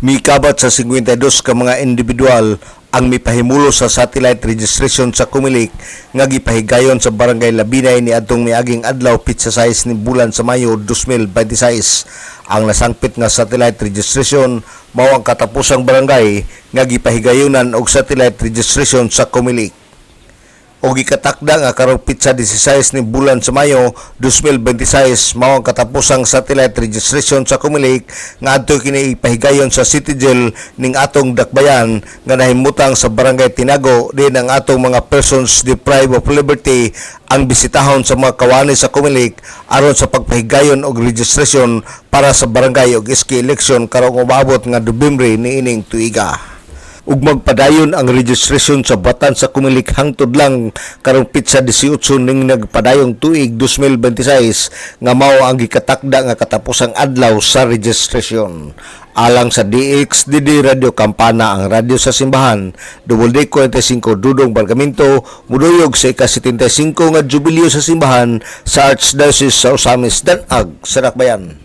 Mikabat sa 52 ka mga individual ang mipahimulo sa satellite registration sa Comelec nga gipahigayon sa Barangay Labinay ni adtong miaging adlaw pitsa 6 ni bulan sa Mayo 2026. Ang nasangpit nga satellite registration mao ang katapusang barangay nga gipahigayonan og satellite registration sa Comelec. O gikatakda nga karong pitsa 16 ni bulan sa Mayo 2026 mao ang katapusang satellite registration sa Comelec nga adto kini ipahigayon sa City Jail ning atong dakbayan nga nahimutang sa Barangay Tinago din ang atong mga persons deprived of liberty ang bisitahon sa mga kawani sa Comelec aron sa pagpahigayon og registration para sa barangay og SK election karong umabot nga Nobyembre niining tuiga. Ug magpadayon ang registration sa batan sa Comelec hangtod lang karong pitsa 18 ning nagpadayong tuig 2026 nga mao ang gikatakda nga katapusang adlaw sa registration. Alang sa DXDD Radio Campana, ang radyo sa simbahan, WD45 Dudong Bargamento, muduyog sa ika-75 nga jubileo sa simbahan sa Archdiocese sa Osamis, Danag, Sarakbayan.